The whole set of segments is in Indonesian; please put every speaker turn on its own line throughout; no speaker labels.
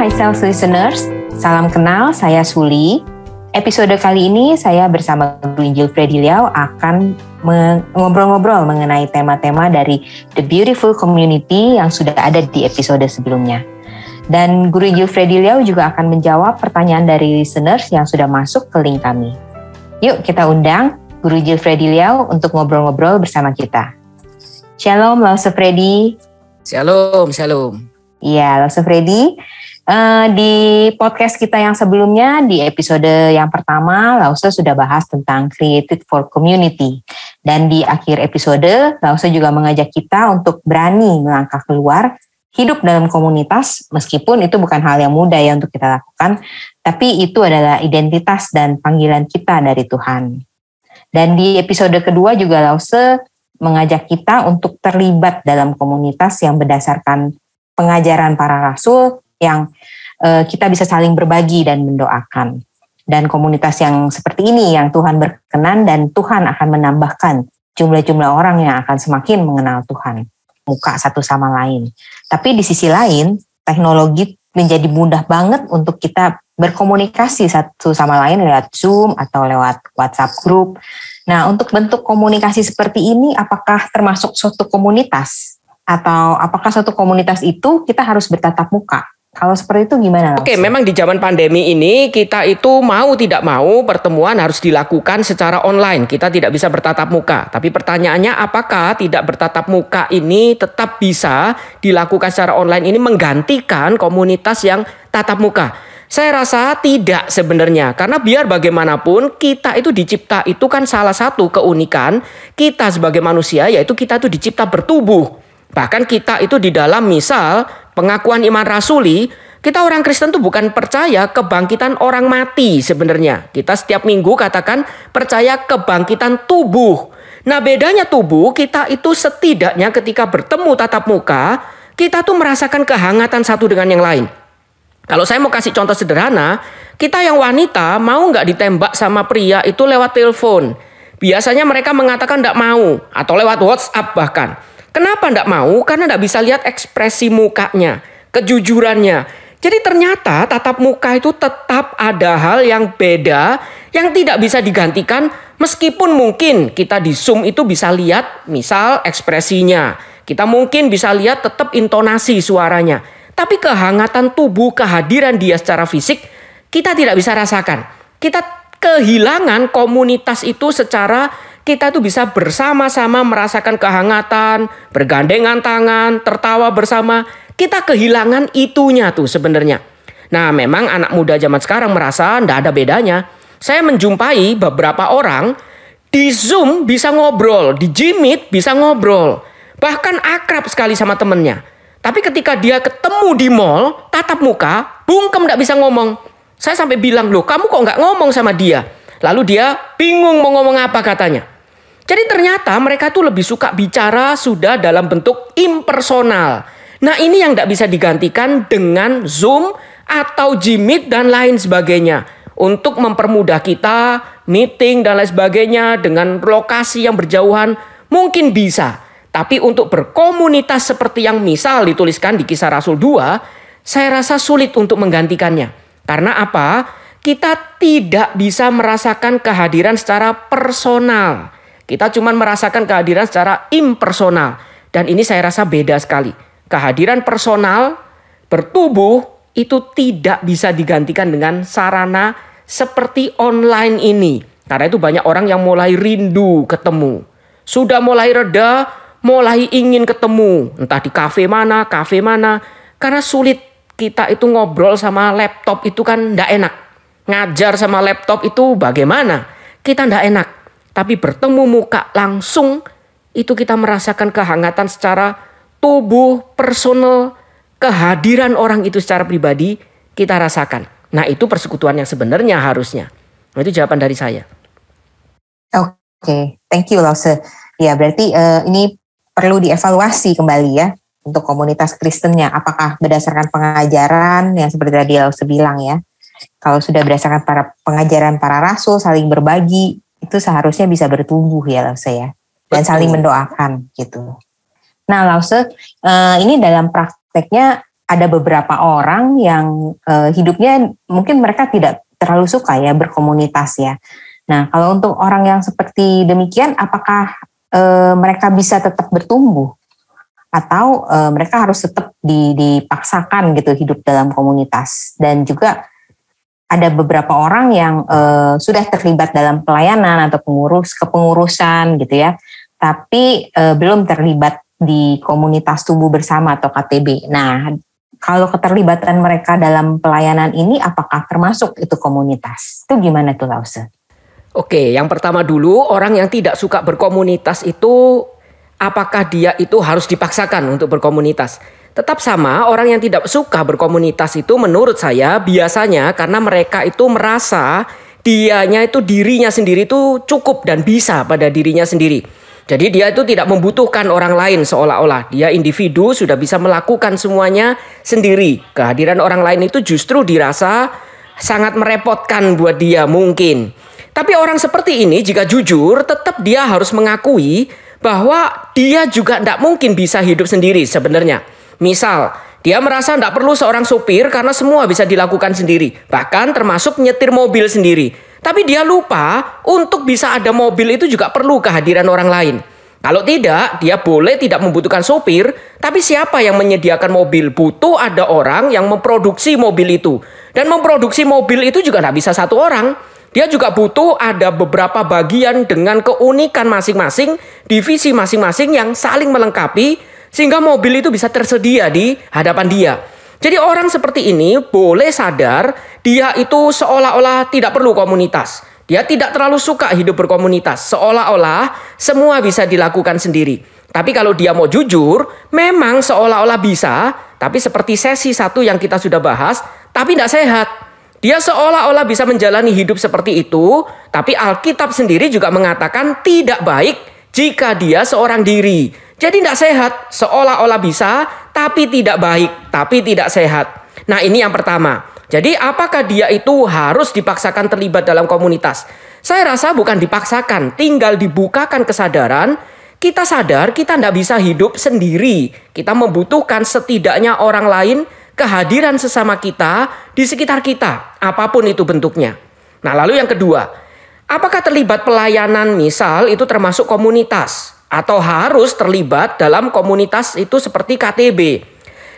Hai Self Listeners, salam kenal, saya Suli. Episode kali ini saya bersama Guru Injil Freddy Liao akan ngobrol-ngobrol mengenai tema-tema dari The Beautiful Community yang sudah ada di episode sebelumnya. Dan Guru Injil Freddy Liao juga akan menjawab pertanyaan dari listeners yang sudah masuk ke link kami. Yuk kita undang Guru Injil Freddy Liao untuk ngobrol-ngobrol bersama kita. Shalom, Lause Freddy.
Shalom, shalom.
Iya, Lause Freddy. Di podcast kita yang sebelumnya, di episode yang pertama, Lause sudah bahas tentang Created for Community. Dan di akhir episode, Lause juga mengajak kita untuk berani melangkah keluar, hidup dalam komunitas, meskipun itu bukan hal yang mudah ya untuk kita lakukan, tapi itu adalah identitas dan panggilan kita dari Tuhan. Dan di episode kedua juga Lause mengajak kita untuk terlibat dalam komunitas yang berdasarkan pengajaran para rasul, yang kita bisa saling berbagi dan mendoakan. Dan komunitas yang seperti ini yang Tuhan berkenan dan Tuhan akan menambahkan jumlah-jumlah orang yang akan semakin mengenal Tuhan, muka satu sama lain. Tapi di sisi lain, teknologi menjadi mudah banget untuk kita berkomunikasi satu sama lain lewat Zoom atau lewat WhatsApp group. Nah, untuk bentuk komunikasi seperti ini, apakah termasuk suatu komunitas? Atau apakah suatu komunitas itu kita harus bertatap muka? Kalau seperti itu gimana?
Oke, memang di zaman pandemi ini kita itu mau tidak mau pertemuan harus dilakukan secara online. Kita tidak bisa bertatap muka. Tapi pertanyaannya apakah tidak bertatap muka ini tetap bisa dilakukan secara online ini menggantikan komunitas yang tatap muka? Saya rasa tidak sebenarnya. Karena biar bagaimanapun kita itu dicipta itu kan salah satu keunikan kita sebagai manusia, yaitu kita itu dicipta bertubuh. Bahkan kita itu di dalam misal pengakuan iman rasuli, kita orang Kristen tuh bukan percaya kebangkitan orang mati sebenarnya. Kita setiap minggu katakan percaya kebangkitan tubuh. Nah, bedanya tubuh kita itu setidaknya ketika bertemu tatap muka, kita tuh merasakan kehangatan satu dengan yang lain. Kalau saya mau kasih contoh sederhana, kita yang wanita mau nggak ditembak sama pria itu lewat telepon. Biasanya mereka mengatakan nggak mau atau lewat WhatsApp bahkan. Kenapa enggak mau? Karena enggak bisa lihat ekspresi mukanya, kejujurannya. Jadi ternyata tatap muka itu tetap ada hal yang beda, yang tidak bisa digantikan meskipun mungkin kita di Zoom itu bisa lihat misal ekspresinya. Kita mungkin bisa lihat tetap intonasi suaranya. Tapi kehangatan tubuh, kehadiran dia secara fisik, kita tidak bisa rasakan. Kita kehilangan komunitas itu secara kita tuh bisa bersama-sama merasakan kehangatan, bergandengan tangan, tertawa bersama. Kita kehilangan itunya tuh sebenarnya. Nah, memang anak muda zaman sekarang merasa enggak ada bedanya. Saya menjumpai beberapa orang di Zoom bisa ngobrol, di Jimit bisa ngobrol. Bahkan akrab sekali sama temennya. Tapi ketika dia ketemu di mall, tatap muka, bungkem enggak bisa ngomong. Saya sampai bilang, loh kamu kok enggak ngomong sama dia? Lalu dia bingung mau ngomong apa katanya. Jadi ternyata mereka tuh lebih suka bicara sudah dalam bentuk impersonal. Nah, ini yang tidak bisa digantikan dengan Zoom atau Jimit dan lain sebagainya. Untuk mempermudah kita meeting dan lain sebagainya dengan lokasi yang berjauhan mungkin bisa. Tapi untuk berkomunitas seperti yang misal dituliskan di Kisah Rasul 2, saya rasa sulit untuk menggantikannya. Karena apa? Kita tidak bisa merasakan kehadiran secara personal. Kita cuma merasakan kehadiran secara impersonal. Dan ini saya rasa beda sekali. Kehadiran personal, bertubuh, itu tidak bisa digantikan dengan sarana seperti online ini. Karena itu banyak orang yang mulai rindu ketemu. Sudah mulai reda, mulai ingin ketemu. Entah di kafe mana. Karena sulit kita itu ngobrol sama laptop itu kan tidak enak. Ngajar sama laptop itu bagaimana? Kita tidak enak. Tapi bertemu muka langsung, itu kita merasakan kehangatan secara tubuh, personal, kehadiran orang itu secara pribadi, kita rasakan. Nah, itu persekutuan yang sebenarnya harusnya. Nah, itu jawaban dari saya.
Oke, thank you Lause. Ya, berarti ini perlu dievaluasi kembali ya, untuk komunitas Kristennya. Apakah berdasarkan pengajaran yang seperti tadi Lause bilang ya. Kalau sudah berdasarkan pengajaran para rasul, saling berbagi, itu seharusnya bisa bertumbuh ya Lause ya. Dan saling mendoakan gitu. Nah Lause, ini dalam prakteknya ada beberapa orang yang hidupnya mungkin mereka tidak terlalu suka ya berkomunitas ya. Nah, kalau untuk orang yang seperti demikian, apakah mereka bisa tetap bertumbuh atau mereka harus tetap dipaksakan gitu hidup dalam komunitas? Dan juga ada beberapa orang yang sudah terlibat dalam pelayanan atau kepengurusan gitu ya, tapi belum terlibat di komunitas tumbuh bersama atau KTB. Nah, kalau keterlibatan mereka dalam pelayanan ini apakah termasuk itu komunitas? Itu gimana tuh Lause?
Oke, yang pertama dulu, orang yang tidak suka berkomunitas itu apakah dia itu harus dipaksakan untuk berkomunitas? Tetap sama, orang yang tidak suka berkomunitas itu menurut saya biasanya karena mereka itu merasa dirinya sendiri itu cukup dan bisa pada dirinya sendiri. Jadi dia itu tidak membutuhkan orang lain, seolah-olah dia individu sudah bisa melakukan semuanya sendiri. Kehadiran orang lain itu justru dirasa sangat merepotkan buat dia mungkin. Tapi orang seperti ini jika jujur tetap dia harus mengakui bahwa dia juga tidak mungkin bisa hidup sendiri sebenarnya. Misal, dia merasa tidak perlu seorang supir karena semua bisa dilakukan sendiri. Bahkan termasuk nyetir mobil sendiri. Tapi dia lupa untuk bisa ada mobil itu juga perlu kehadiran orang lain. Kalau tidak, dia boleh tidak membutuhkan sopir. Tapi siapa yang menyediakan mobil? Butuh ada orang yang memproduksi mobil itu. Dan memproduksi mobil itu juga tidak bisa satu orang. Dia juga butuh ada beberapa bagian dengan keunikan masing-masing, divisi masing-masing yang saling melengkapi, sehingga mobil itu bisa tersedia di hadapan dia. Jadi orang seperti ini boleh sadar dia itu seolah-olah tidak perlu komunitas. Dia tidak terlalu suka hidup berkomunitas. Seolah-olah semua bisa dilakukan sendiri. Tapi kalau dia mau jujur, memang seolah-olah bisa. Tapi seperti sesi 1 yang kita sudah bahas, tapi tidak sehat. Dia seolah-olah bisa menjalani hidup seperti itu. Tapi Alkitab sendiri juga mengatakan tidak baik jika dia seorang diri. Jadi tidak sehat, seolah-olah bisa, tapi tidak baik, tapi tidak sehat. Nah ini yang pertama. Jadi apakah dia itu harus dipaksakan terlibat dalam komunitas? Saya rasa bukan dipaksakan, tinggal dibukakan kesadaran. Kita sadar kita tidak bisa hidup sendiri. Kita membutuhkan setidaknya orang lain, kehadiran sesama kita di sekitar kita, apapun itu bentuknya. Nah lalu yang kedua, apakah terlibat pelayanan misal itu termasuk komunitas? Atau harus terlibat dalam komunitas itu seperti KTB.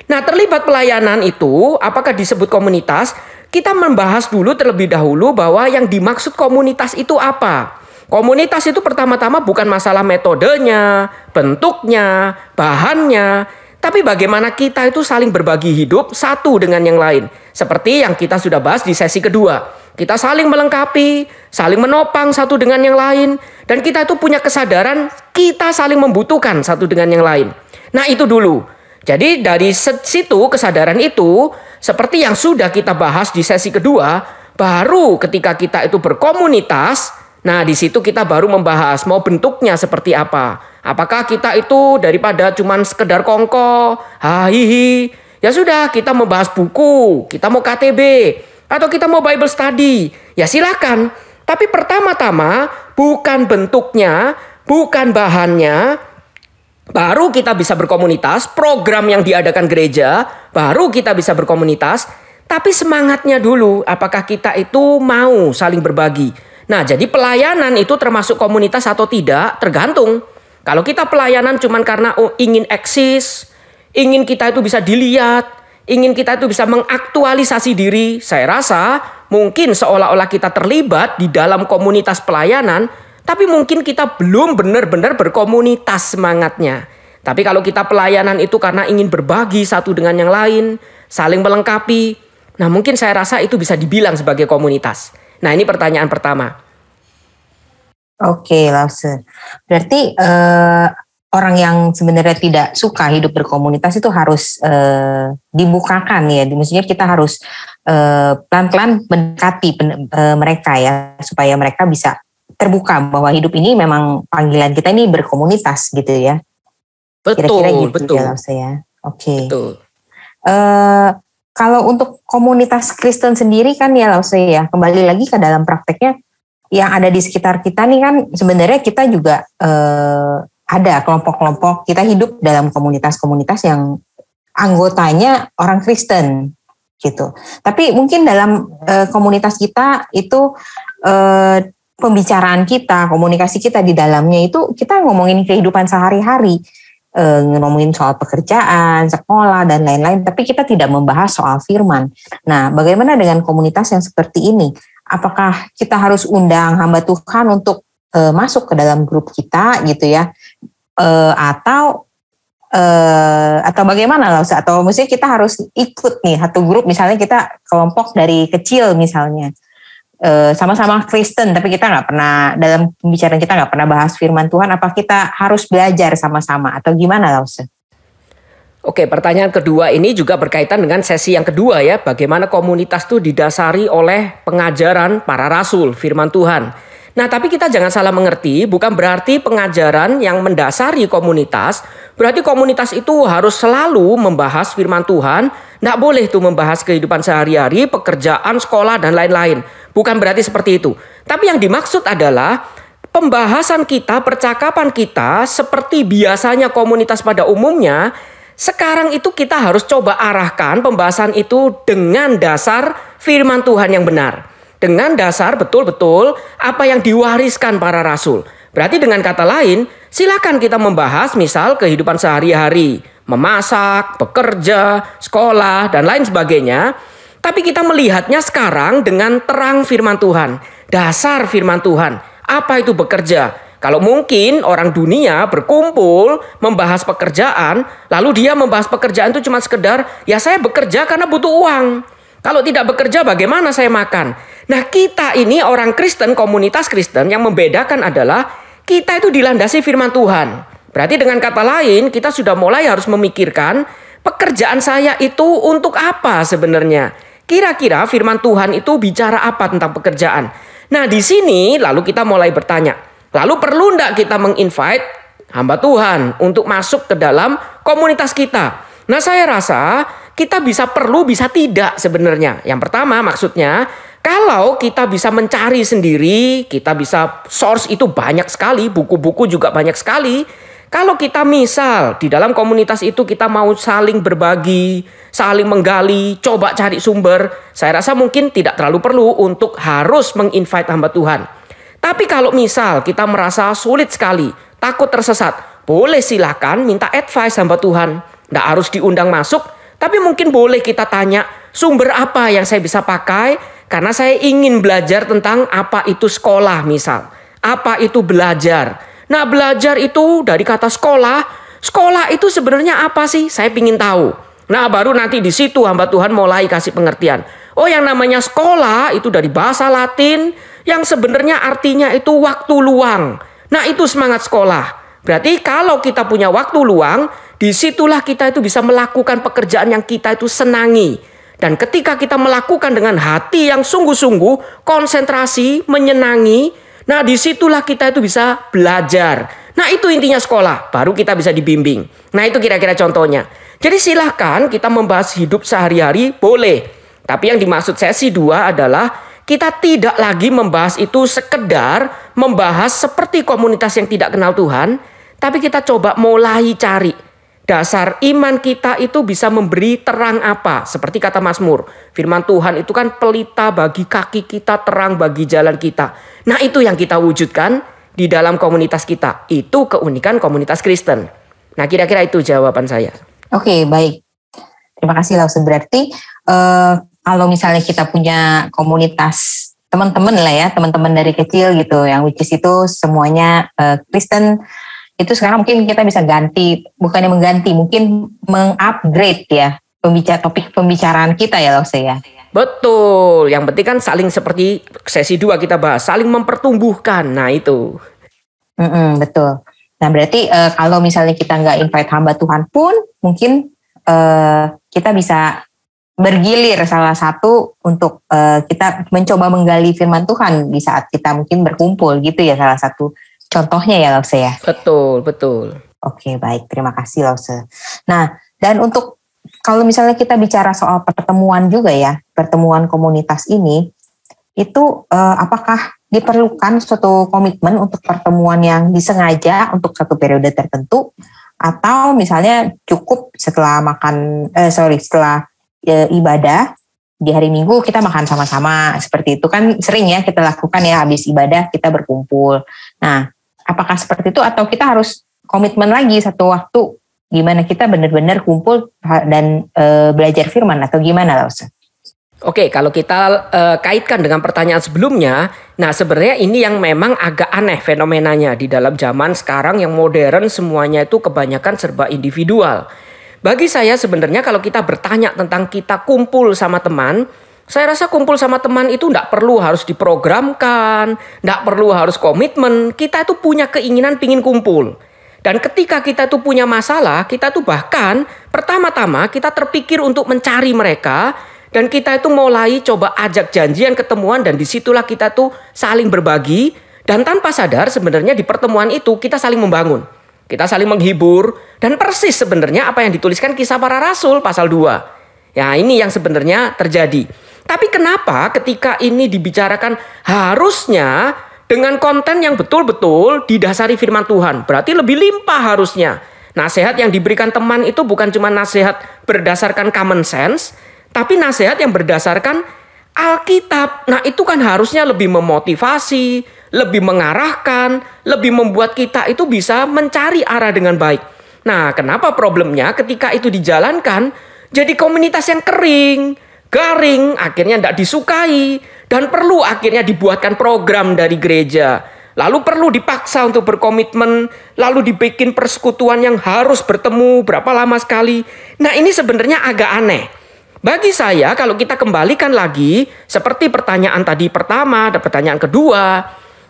Nah terlibat pelayanan itu apakah disebut komunitas? Kita membahas dulu terlebih dahulu bahwa yang dimaksud komunitas itu apa. Komunitas itu pertama-tama bukan masalah metodenya, bentuknya, bahannya. Tapi bagaimana kita itu saling berbagi hidup satu dengan yang lain. Seperti yang kita sudah bahas di sesi kedua. Kita saling melengkapi, saling menopang satu dengan yang lain. Dan kita itu punya kesadaran kita saling membutuhkan satu dengan yang lain. Nah itu dulu. Jadi dari situ kesadaran itu seperti yang sudah kita bahas di sesi kedua. Baru ketika kita itu berkomunitas. Nah di situ kita baru membahas mau bentuknya seperti apa. Apakah kita itu daripada cuman sekedar kongko, hihi. Ya sudah kita membahas buku, kita mau KTB. Atau kita mau Bible study, ya silakan. Tapi pertama-tama bukan bentuknya, bukan bahannya, baru kita bisa berkomunitas. Program yang diadakan gereja, baru kita bisa berkomunitas. Tapi semangatnya dulu, apakah kita itu mau saling berbagi. Nah jadi pelayanan itu termasuk komunitas atau tidak, tergantung. Kalau kita pelayanan cuman karena ingin eksis, ingin kita itu bisa dilihat, ingin kita itu bisa mengaktualisasi diri, saya rasa mungkin seolah-olah kita terlibat di dalam komunitas pelayanan, tapi mungkin kita belum benar-benar berkomunitas semangatnya. Tapi kalau kita pelayanan itu karena ingin berbagi satu dengan yang lain, saling melengkapi, nah mungkin saya rasa itu bisa dibilang sebagai komunitas. Nah ini pertanyaan pertama.
Oke, Lause. Berarti orang yang sebenarnya tidak suka hidup berkomunitas itu harus dibukakan ya. Maksudnya kita harus pelan-pelan mendekati mereka ya, supaya mereka bisa terbuka bahwa hidup ini memang panggilan kita ini berkomunitas gitu ya. Kira-kira gitu
betul.
ya Lause ya. Oke.
Betul.
Kalau untuk komunitas Kristen sendiri kan ya Lause ya, kembali lagi ke dalam prakteknya yang ada di sekitar kita nih kan sebenarnya kita juga ada kelompok-kelompok, kita hidup dalam komunitas-komunitas yang anggotanya orang Kristen gitu. Tapi mungkin dalam komunitas kita itu pembicaraan kita, komunikasi kita di dalamnya itu kita ngomongin kehidupan sehari-hari, ngomongin soal pekerjaan, sekolah dan lain-lain, tapi kita tidak membahas soal firman. Nah, bagaimana dengan komunitas yang seperti ini? Apakah kita harus undang hamba Tuhan untuk masuk ke dalam grup kita gitu ya? Atau bagaimana lah, atau maksudnya kita harus ikut nih satu grup, misalnya kita kelompok dari kecil misalnya sama-sama Kristen tapi kita nggak pernah, dalam pembicaraan kita nggak pernah bahas firman Tuhan, apa kita harus belajar sama-sama atau gimana lah Ustaz?
Oke, pertanyaan kedua ini juga berkaitan dengan sesi yang kedua ya, bagaimana komunitas itu didasari oleh pengajaran para rasul firman Tuhan. Nah, tapi kita jangan salah mengerti, bukan berarti pengajaran yang mendasari komunitas, berarti komunitas itu harus selalu membahas firman Tuhan, nggak boleh tuh membahas kehidupan sehari-hari, pekerjaan, sekolah, dan lain-lain. Bukan berarti seperti itu. Tapi yang dimaksud adalah pembahasan kita, percakapan kita, seperti biasanya komunitas pada umumnya, sekarang itu kita harus coba arahkan pembahasan itu dengan dasar firman Tuhan yang benar. Dengan dasar betul-betul apa yang diwariskan para rasul. Berarti dengan kata lain, silakan kita membahas misal kehidupan sehari-hari, memasak, bekerja, sekolah, dan lain sebagainya. Tapi kita melihatnya sekarang dengan terang firman Tuhan, dasar firman Tuhan. Apa itu bekerja? Kalau mungkin orang dunia berkumpul membahas pekerjaan, lalu dia membahas pekerjaan itu cuma sekedar, ya saya bekerja karena butuh uang. Kalau tidak bekerja bagaimana saya makan? Nah, kita ini orang Kristen, komunitas Kristen, yang membedakan adalah kita itu dilandasi firman Tuhan. Berarti dengan kata lain kita sudah mulai harus memikirkan pekerjaan saya itu untuk apa sebenarnya. Kira-kira firman Tuhan itu bicara apa tentang pekerjaan? Nah, di sini lalu kita mulai bertanya, lalu perlu enggak kita menginvite hamba Tuhan untuk masuk ke dalam komunitas kita? Nah, saya rasa kita bisa perlu, bisa tidak sebenarnya. Yang pertama maksudnya, kalau kita bisa mencari sendiri, kita bisa source itu banyak sekali, buku-buku juga banyak sekali. Kalau kita misal di dalam komunitas itu kita mau saling berbagi, saling menggali, coba cari sumber, saya rasa mungkin tidak terlalu perlu untuk harus menginvite hamba Tuhan. Tapi kalau misal kita merasa sulit sekali, takut tersesat, boleh silakan minta advice hamba Tuhan. Tidak harus diundang masuk, tapi mungkin boleh kita tanya sumber apa yang saya bisa pakai, karena saya ingin belajar tentang apa itu sekolah misal. Apa itu belajar. Nah, belajar itu dari kata sekolah. Sekolah itu sebenarnya apa sih? Saya ingin tahu. Nah, baru nanti di situ hamba Tuhan mulai kasih pengertian. Oh, yang namanya sekolah itu dari bahasa Latin yang sebenarnya artinya itu waktu luang. Nah, itu semangat sekolah. Berarti kalau kita punya waktu luang, disitulah kita itu bisa melakukan pekerjaan yang kita itu senangi. Dan ketika kita melakukan dengan hati yang sungguh-sungguh, konsentrasi, menyenangi, nah disitulah kita itu bisa belajar. Nah, itu intinya sekolah, baru kita bisa dibimbing. Nah, itu kira-kira contohnya. Jadi silahkan kita membahas hidup sehari-hari, boleh. Tapi yang dimaksud sesi 2 adalah kita tidak lagi membahas itu sekedar membahas seperti komunitas yang tidak kenal Tuhan, tapi kita coba mulai cari dasar iman kita itu bisa memberi terang apa. Seperti kata Mazmur, firman Tuhan itu kan pelita bagi kaki kita, terang bagi jalan kita. Nah, itu yang kita wujudkan di dalam komunitas kita. Itu keunikan komunitas Kristen. Nah, kira-kira itu jawaban saya.
Oke, baik. Terima kasih Lause. Berarti kalau misalnya kita punya komunitas teman-teman lah ya, teman-teman dari kecil gitu, yang which is itu semuanya Kristen, itu sekarang mungkin kita bisa ganti, bukannya mengganti, mungkin mengupgrade ya topik pembicaraan kita ya Lause ya.
Betul, yang penting kan saling seperti sesi 2 kita bahas, saling mempertumbuhkan, nah itu.
Betul. Nah berarti kalau misalnya kita nggak invite hamba Tuhan pun, mungkin kita bisa bergilir salah satu untuk kita mencoba menggali firman Tuhan di saat kita mungkin berkumpul gitu ya, salah satu contohnya ya Lause ya.
Betul.
Oke, baik, terima kasih Lause. Nah, dan untuk kalau misalnya kita bicara soal pertemuan juga ya, pertemuan komunitas ini, itu apakah diperlukan suatu komitmen untuk pertemuan yang disengaja untuk satu periode tertentu, Atau misalnya cukup setelah ibadah di hari Minggu kita makan sama-sama, seperti itu kan sering ya kita lakukan ya, habis ibadah kita berkumpul. Nah, apakah seperti itu atau kita harus komitmen lagi satu waktu gimana kita benar-benar kumpul dan belajar firman atau gimana lah Ustaz?
Oke, kalau kita kaitkan dengan pertanyaan sebelumnya, nah sebenarnya ini yang memang agak aneh fenomenanya di dalam zaman sekarang yang modern, semuanya itu kebanyakan serba individual. Bagi saya sebenarnya kalau kita bertanya tentang kita kumpul sama teman, saya rasa kumpul sama teman itu tidak perlu harus diprogramkan, tidak perlu harus komitmen. Kita itu punya keinginan pingin kumpul. Dan ketika kita itu punya masalah, kita tuh bahkan pertama-tama kita terpikir untuk mencari mereka. Dan kita itu mulai coba ajak janjian ketemuan dan disitulah kita tuh saling berbagi. Dan tanpa sadar sebenarnya di pertemuan itu kita saling membangun. Kita saling menghibur dan persis sebenarnya apa yang dituliskan Kisah Para Rasul pasal 2. Ya ini yang sebenarnya terjadi. Tapi kenapa ketika ini dibicarakan harusnya dengan konten yang betul-betul didasari firman Tuhan. Berarti lebih limpah harusnya. Nasihat yang diberikan teman itu bukan cuma nasihat berdasarkan common sense. Tapi nasihat yang berdasarkan Alkitab. Nah itu kan harusnya lebih memotivasi, lebih mengarahkan, lebih membuat kita itu bisa mencari arah dengan baik. Nah kenapa problemnya ketika itu dijalankan jadi komunitas yang kering, garing, akhirnya tidak disukai. Dan perlu akhirnya dibuatkan program dari gereja. Lalu perlu dipaksa untuk berkomitmen, lalu dibikin persekutuan yang harus bertemu berapa lama sekali. Nah ini sebenarnya agak aneh. Bagi saya kalau kita kembalikan lagi seperti pertanyaan tadi pertama dan pertanyaan kedua,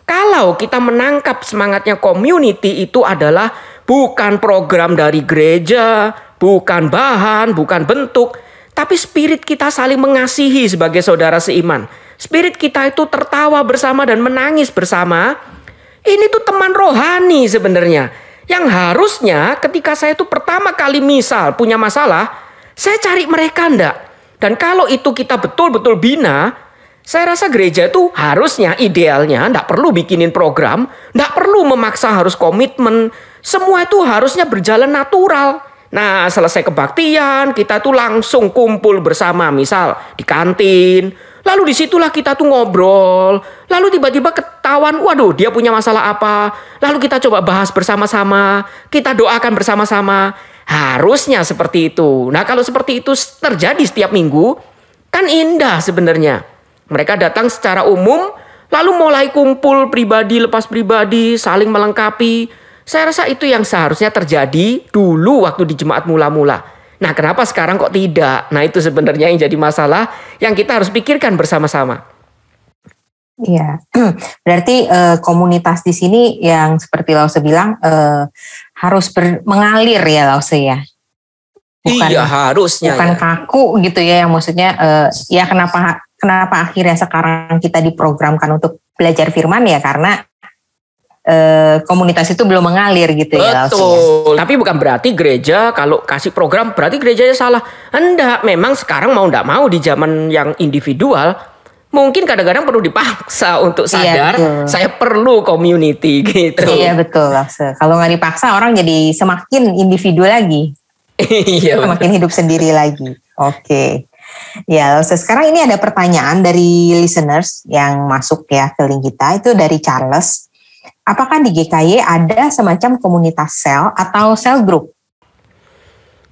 kalau kita menangkap semangatnya community itu adalah bukan program dari gereja, bukan bahan, bukan bentuk, tapi spirit kita saling mengasihi sebagai saudara seiman. Spirit kita itu tertawa bersama dan menangis bersama. Ini tuh teman rohani sebenarnya. Yang harusnya ketika saya itu pertama kali misal punya masalah, saya cari mereka enggak. Dan kalau itu kita betul-betul bina, saya rasa gereja itu harusnya idealnya enggak perlu bikinin program, enggak perlu memaksa harus komitmen. Semua itu harusnya berjalan natural. Nah selesai kebaktian kita tuh langsung kumpul bersama misal di kantin. Lalu disitulah kita tuh ngobrol. Lalu tiba-tiba ketahuan, waduh dia punya masalah apa. Lalu kita coba bahas bersama-sama. Kita doakan bersama-sama. Harusnya seperti itu. Nah kalau seperti itu terjadi setiap minggu, kan indah sebenarnya. Mereka datang secara umum, lalu mulai kumpul pribadi lepas pribadi, saling melengkapi. Saya rasa itu yang seharusnya terjadi dulu waktu di jemaat mula-mula. Nah kenapa sekarang kok tidak? Nah itu sebenarnya yang jadi masalah yang kita harus pikirkan bersama-sama.
Iya, berarti komunitas di sini yang seperti Lause bilang harus mengalir ya Lause ya. Bukan,
iya harusnya.
Bukan
ya.
kaku gitu ya, yang maksudnya ya kenapa akhirnya sekarang kita diprogramkan untuk belajar firman ya karena komunitas itu belum mengalir gitu ya.
Betul. Tapi bukan berarti gereja kalau kasih program berarti gerejanya salah. Enggak, memang sekarang mau enggak mau di zaman yang individual mungkin kadang-kadang perlu dipaksa untuk sadar saya perlu community gitu.
Iya betul. Kalau nggak dipaksa orang jadi semakin individu lagi.
Iya.
Semakin hidup sendiri lagi. Oke. Ya, sekarang ini ada pertanyaan dari listeners yang masuk ya ke link kita itu dari Charles. Apakah di GKY ada semacam komunitas sel atau sel group?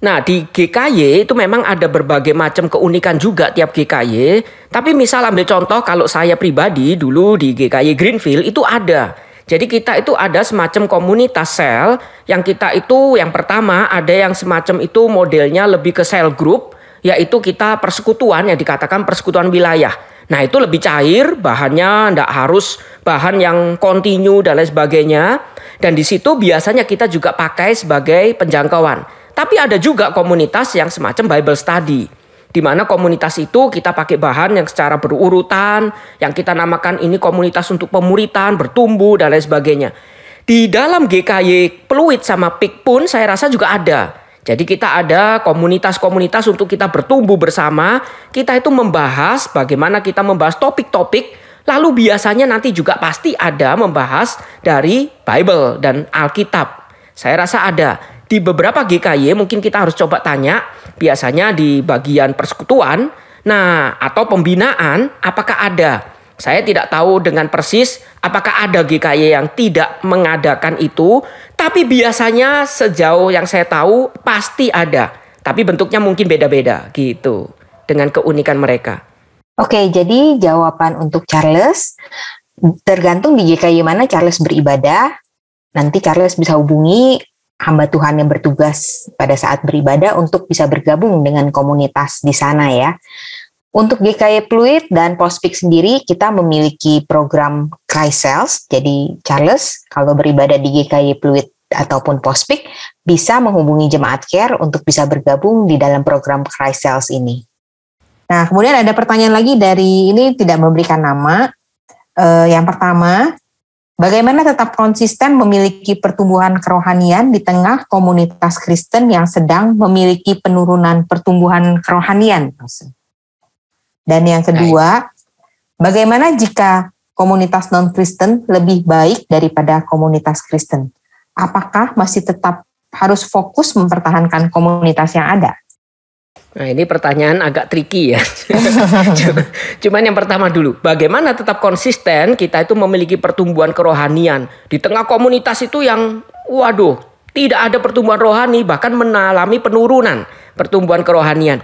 Nah di GKY itu memang ada berbagai macam keunikan juga tiap GKY. Tapi misal ambil contoh kalau saya pribadi dulu di GKY Greenfield itu ada. Jadi kita itu ada semacam komunitas sel yang kita itu yang pertama ada yang semacam itu modelnya lebih ke sel group. Yaitu kita persekutuan yang dikatakan persekutuan wilayah. Nah itu lebih cair, bahannya tidak harus bahan yang kontinu dan lain sebagainya. Dan di situ biasanya kita juga pakai sebagai penjangkauan. Tapi ada juga komunitas yang semacam Bible study. Di mana komunitas itu kita pakai bahan yang secara berurutan. Yang kita namakan ini komunitas untuk pemuritan, bertumbuh dan lain sebagainya. Di dalam GKY Pluit sama PIK pun saya rasa juga ada. Jadi kita ada komunitas-komunitas untuk kita bertumbuh bersama. Kita itu membahas bagaimana kita membahas topik-topik. Lalu biasanya nanti juga pasti ada membahas dari Bible dan Alkitab. Saya rasa ada. di beberapa GKY mungkin kita harus coba tanya, biasanya di bagian persekutuan, nah atau pembinaan, apakah ada? Saya tidak tahu dengan persis apakah ada GKY yang tidak mengadakan itu, tapi biasanya sejauh yang saya tahu pasti ada. Tapi bentuknya mungkin beda-beda gitu, dengan keunikan mereka.
Oke, jadi jawaban untuk Charles, tergantung di GKY mana Charles beribadah, nanti Charles bisa hubungi hamba Tuhan yang bertugas pada saat beribadah untuk bisa bergabung dengan komunitas di sana ya. Untuk GKY Pluit dan Pospik sendiri, kita memiliki program Christ Cells. Jadi Charles, kalau beribadah di GKY Pluit ataupun Pospik, bisa menghubungi Jemaat Care untuk bisa bergabung di dalam program Christ Cells ini. Nah, kemudian ada pertanyaan lagi dari ini tidak memberikan nama. Yang pertama, bagaimana tetap konsisten memiliki pertumbuhan kerohanian di tengah komunitas Kristen yang sedang memiliki penurunan pertumbuhan kerohanian? Dan yang kedua, bagaimana jika komunitas non-Kristen lebih baik daripada komunitas Kristen? Apakah masih tetap harus fokus mempertahankan komunitas yang ada?
Nah, ini pertanyaan agak tricky ya. Cuman yang pertama dulu, bagaimana tetap konsisten kita itu memiliki pertumbuhan kerohanian di tengah komunitas itu yang tidak ada pertumbuhan rohani, bahkan mengalami penurunan pertumbuhan kerohanian.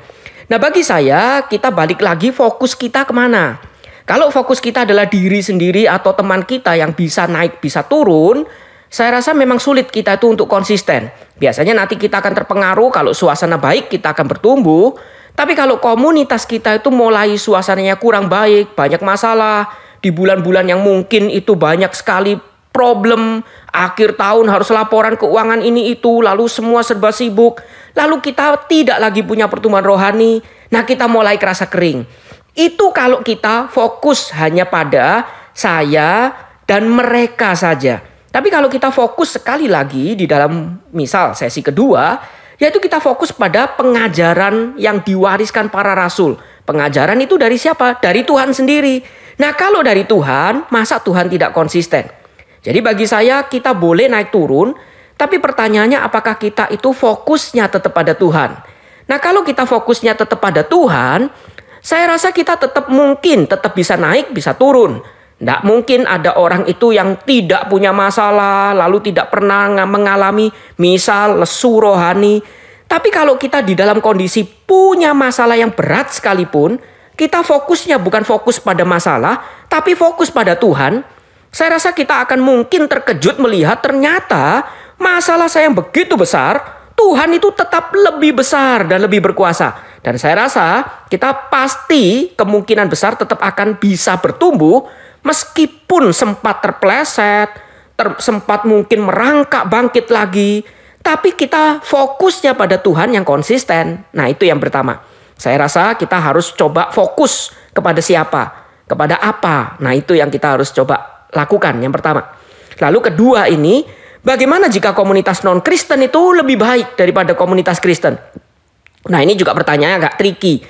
Nah, bagi saya kita balik lagi fokus kita kemana? Kalau fokus kita adalah diri sendiri atau teman kita yang bisa naik bisa turun, saya rasa memang sulit kita itu untuk konsisten. Biasanya nanti kita akan terpengaruh kalau suasana baik kita akan bertumbuh. Tapi kalau komunitas kita itu mulai suasananya kurang baik, banyak masalah. Di bulan-bulan yang mungkin itu banyak sekali problem. Akhir tahun harus laporan keuangan ini itu. Lalu semua serba sibuk. Lalu kita tidak lagi punya pertumbuhan rohani. Nah, kita mulai kerasa kering. Itu kalau kita fokus hanya pada saya dan mereka saja. Tapi kalau kita fokus sekali lagi di dalam misal sesi kedua, yaitu kita fokus pada pengajaran yang diwariskan para rasul. Pengajaran itu dari siapa? Dari Tuhan sendiri. Nah, kalau dari Tuhan, masa Tuhan tidak konsisten? Jadi bagi saya kita boleh naik turun, tapi pertanyaannya apakah kita itu fokusnya tetap pada Tuhan? Nah, kalau kita fokusnya tetap pada Tuhan, saya rasa kita tetap bisa naik, bisa turun. Tidak mungkin ada orang itu yang tidak punya masalah, lalu tidak pernah mengalami misal lesu rohani. Tapi kalau kita di dalam kondisi punya masalah yang berat sekalipun, kita fokusnya bukan fokus pada masalah, tapi fokus pada Tuhan. Saya rasa kita akan mungkin terkejut melihat ternyata masalah saya yang begitu besar, Tuhan itu tetap lebih besar dan lebih berkuasa. Dan saya rasa kita pasti kemungkinan besar tetap akan bisa bertumbuh, meskipun sempat terpeleset, sempat mungkin merangkak bangkit lagi. Tapi kita fokusnya pada Tuhan yang konsisten. Nah, itu yang pertama. Saya rasa kita harus coba fokus kepada siapa, kepada apa. Nah, itu yang kita harus coba lakukan yang pertama. Lalu kedua ini, bagaimana jika komunitas non-Kristen itu lebih baik daripada komunitas Kristen? Nah, ini juga pertanyaan agak tricky.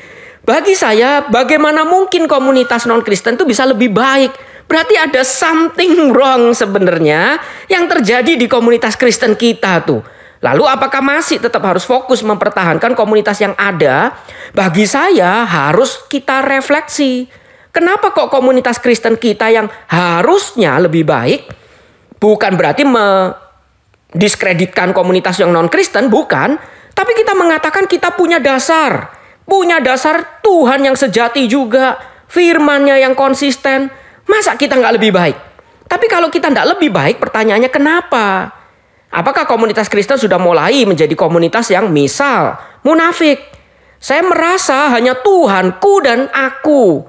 Bagi saya, bagaimana mungkin komunitas non-Kristen itu bisa lebih baik? Berarti ada something wrong sebenarnya yang terjadi di komunitas Kristen kita tuh. Lalu apakah masih tetap harus fokus mempertahankan komunitas yang ada? Bagi saya harus kita refleksi. Kenapa kok komunitas Kristen kita yang harusnya lebih baik? Bukan berarti mendiskreditkan komunitas yang non-Kristen, bukan. Tapi kita mengatakan kita punya dasar. Punya dasar Tuhan yang sejati juga. Firman-Nya yang konsisten. Masa kita nggak lebih baik? Tapi kalau kita nggak lebih baik, pertanyaannya kenapa? Apakah komunitas Kristen sudah mulai menjadi komunitas yang misal munafik? Saya merasa hanya Tuhanku dan aku.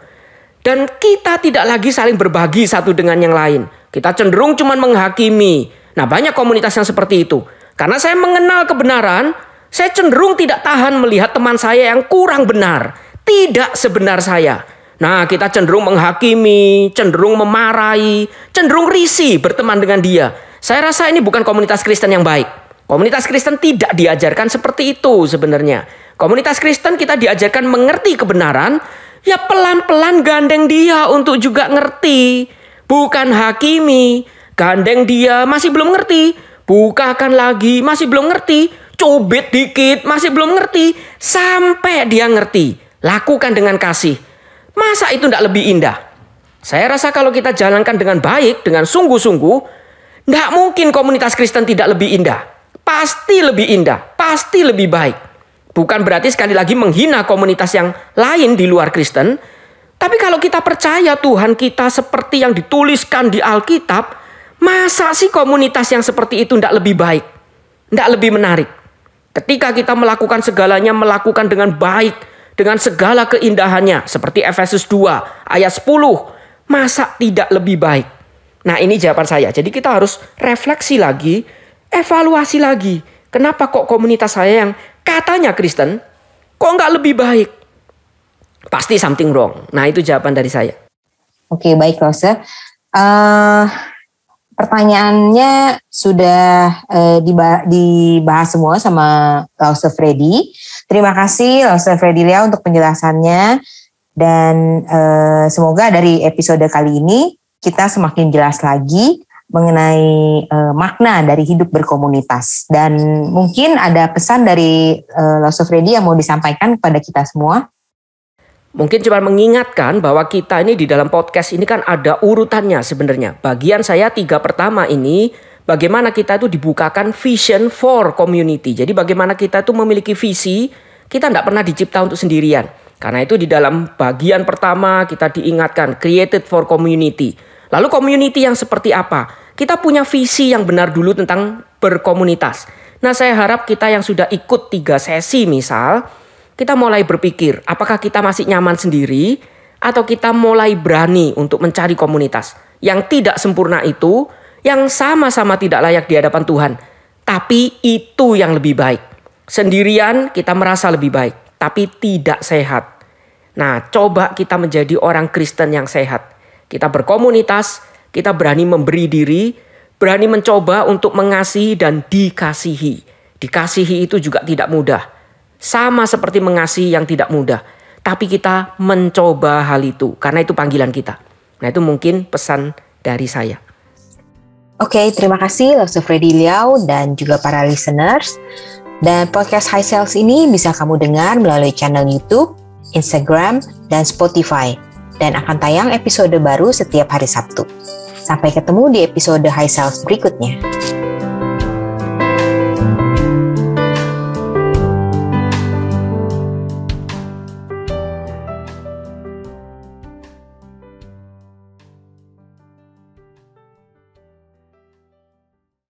Dan kita tidak lagi saling berbagi satu dengan yang lain. Kita cenderung cuma menghakimi. Nah, banyak komunitas yang seperti itu. Karena saya mengenal kebenaran, saya cenderung tidak tahan melihat teman saya yang kurang benar. Tidak sebenar saya. Nah, kita cenderung menghakimi, cenderung memarahi, cenderung risih berteman dengan dia. Saya rasa ini bukan komunitas Kristen yang baik. Komunitas Kristen tidak diajarkan seperti itu sebenarnya. Komunitas Kristen kita diajarkan mengerti kebenaran, ya pelan-pelan gandeng dia untuk juga ngerti. Bukan hakimi, gandeng dia masih belum ngerti. Bukakan lagi, masih belum ngerti. Cubit dikit, masih belum ngerti. Sampai dia ngerti. Lakukan dengan kasih. Masa itu tidak lebih indah? Saya rasa kalau kita jalankan dengan baik, dengan sungguh-sungguh, tidak mungkin komunitas Kristen tidak lebih indah. Pasti lebih indah, pasti lebih baik. Bukan berarti sekali lagi menghina komunitas yang lain di luar Kristen. Tapi kalau kita percaya Tuhan kita seperti yang dituliskan di Alkitab, masa sih komunitas yang seperti itu tidak lebih baik? Tidak lebih menarik? Ketika kita melakukan segalanya, melakukan dengan baik, dengan segala keindahannya, seperti Efesus 2 ayat 10, masa tidak lebih baik? Nah, ini jawaban saya. Jadi kita harus refleksi lagi, evaluasi lagi. Kenapa kok komunitas saya yang katanya Kristen, kok nggak lebih baik? Pasti something wrong. Nah, itu jawaban dari saya.
Oke, baik Lause. Pertanyaannya sudah dibahas semua sama Lause Freddy. Terima kasih Lause Freddy Liao untuk penjelasannya. Dan semoga dari episode kali ini kita semakin jelas lagi mengenai makna dari hidup berkomunitas. Dan mungkin ada pesan dari Lause Freddy yang mau disampaikan kepada kita semua.
Mungkin cuma mengingatkan bahwa kita ini di dalam podcast ini kan ada urutannya sebenarnya. Bagian saya 3 pertama ini, bagaimana kita itu dibukakan vision for community. Jadi bagaimana kita itu memiliki visi, kita tidak pernah dicipta untuk sendirian. Karena itu di dalam bagian pertama kita diingatkan, created for community. Lalu community yang seperti apa? Kita punya visi yang benar dulu tentang berkomunitas. Nah, saya harap kita yang sudah ikut 3 sesi misal, kita mulai berpikir, apakah kita masih nyaman sendiri atau kita mulai berani untuk mencari komunitas yang tidak sempurna itu, yang sama-sama tidak layak di hadapan Tuhan. Tapi itu yang lebih baik. Sendirian kita merasa lebih baik, tapi tidak sehat. Nah, coba kita menjadi orang Kristen yang sehat. Kita berkomunitas, kita berani memberi diri, berani mencoba untuk mengasihi dan dikasihi. Dikasihi itu juga tidak mudah. Sama seperti mengasihi yang tidak mudah. Tapi kita mencoba hal itu. Karena itu panggilan kita. Nah, itu mungkin pesan dari saya.
Oke, terima kasih Lause Freddy Liao dan juga para listeners. Dan podcast High Sales ini bisa kamu dengar melalui channel YouTube, Instagram, dan Spotify. Dan akan tayang episode baru setiap hari Sabtu. Sampai ketemu di episode High Sales berikutnya.